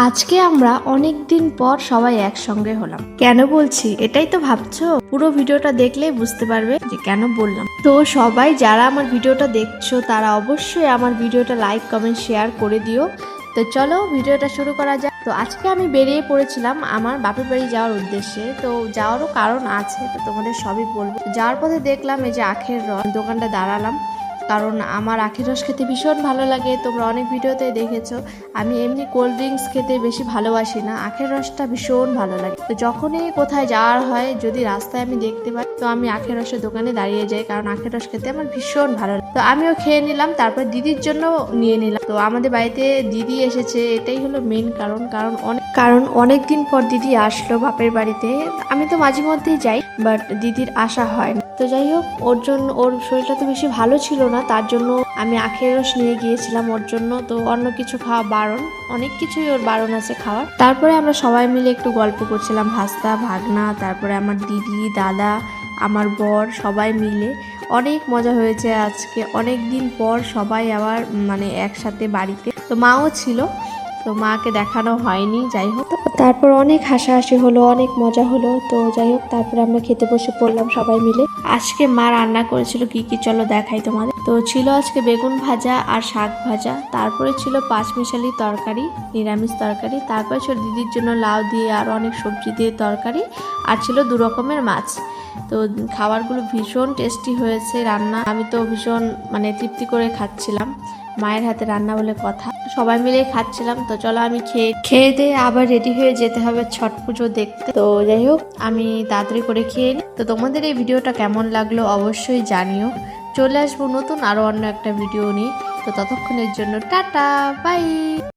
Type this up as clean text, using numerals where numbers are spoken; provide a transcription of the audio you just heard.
আজকে আমরা অনেক দিন পর সবাই একসঙ্গে হলাম। কেন বলছি এটাই তো ভাবছো? পুরো ভিডিওটা দেখলেই বুঝতে পারবে যে কেন বললাম। তো সবাই যারা আমার ভিডিওটা দেখছো তারা অবশ্যই আমার ভিডিওটা লাইক কমেন্ট শেয়ার করে দিও। তো চলো ভিডিওটা শুরু করা যাক। তো আজকে আমি বেরিয়ে পড়েছিলাম আমার বাপের বাড়ি যাওয়ার উদ্দেশ্যে। তো যাওয়ারও কারণ আছে, তো তোমাদের সবই বলবো। যাওয়ার পথে দেখলাম এই যে আখের রস দোকানটা দাঁড়ালাম, কারণ আমার আখের রস খেতে ভীষণ ভালো লাগে। তোমরা অনেক ভিডিওতে দেখেছো আমি এমনি কোল্ড ড্রিঙ্কস খেতে বেশি ভালোবাসি না, আখের রসটা ভীষণ ভালো লাগে। তো যখনই কোথায় যাওয়ার হয়, যদি রাস্তায় আমি দেখতে পাই, তো আমি আখের রসের দোকানে দাঁড়িয়ে যাই, কারণ আখের রস খেতে আমার ভীষণ ভালো লাগে। তো আমিও খেয়ে নিলাম, তারপর দিদির জন্য নিয়ে নিলাম। তো আমাদের বাড়িতে দিদি এসেছে, এটাই হলো মেন কারণ। কারণ অনেক দিন পর দিদি আসলো বাপের বাড়িতে। আমি তো মাঝে মধ্যেই যাই, বাট দিদির আসা হয় না। তো যাই হোক, ওর জন্য, ওর শরীরটা তো বেশি ভালো ছিল না, তার জন্য আমি আখের রস নিয়ে গিয়েছিলাম ওর জন্য। তো অন্য কিছু খাওয়া বারণ, অনেক কিছুই ওর বারণ আছে খাওয়ার। তারপরে আমরা সবাই মিলে একটু গল্প করছিলাম, ভাস্তা ভাগনা, তারপরে আমার দিদি দাদা, আমার বর, সবাই মিলে অনেক মজা হয়েছে। আজকে অনেক দিন পর সবাই আবার একসাথে বাড়িতে। তো মাও ছিল, তো মাকে দেখানো হয়নি। যাই হোক, তারপর অনেক হাসাহাসি হলো, অনেক মজা হলো। তো যাই হোক, তারপরে আমরা খেতে বসে পড়লাম সবাই মিলে। আজকে মা রান্না করেছিল কি কি চলো দেখাই তোমাদের। তো ছিল আজকে বেগুন ভাজা আর শাক ভাজা, তারপরে ছিল পাঁচমিশালি তরকারি, নিরামিষ তরকারি, তারপরে ছিল দিদির জন্য লাউ দিয়ে আর অনেক সবজি দিয়ে তরকারি, আর ছিল 2 রকমের মাছ। তো খাবারগুলো ভীষণ টেস্টি হয়েছে রান্না। আমি তো ভীষণ তৃপ্তি করে খাচ্ছিলাম, মায়ের হাতে রান্না বলে কথা। সবাই মিলে খাচ্ছিলাম। তো চলো আমি খেয়ে দিয়ে আবার রেডি হয়ে যেতে হবে ছট পুজো দেখতে। তো যাই হোক, আমি তাড়াতাড়ি করে খেয়ে নিই। তো তোমাদের এই ভিডিওটা কেমন লাগলো অবশ্যই জানিও। চলে আসবো নতুন আরো অন্য একটা ভিডিও নিয়ে। তো ততক্ষণের জন্য টাটা বাই।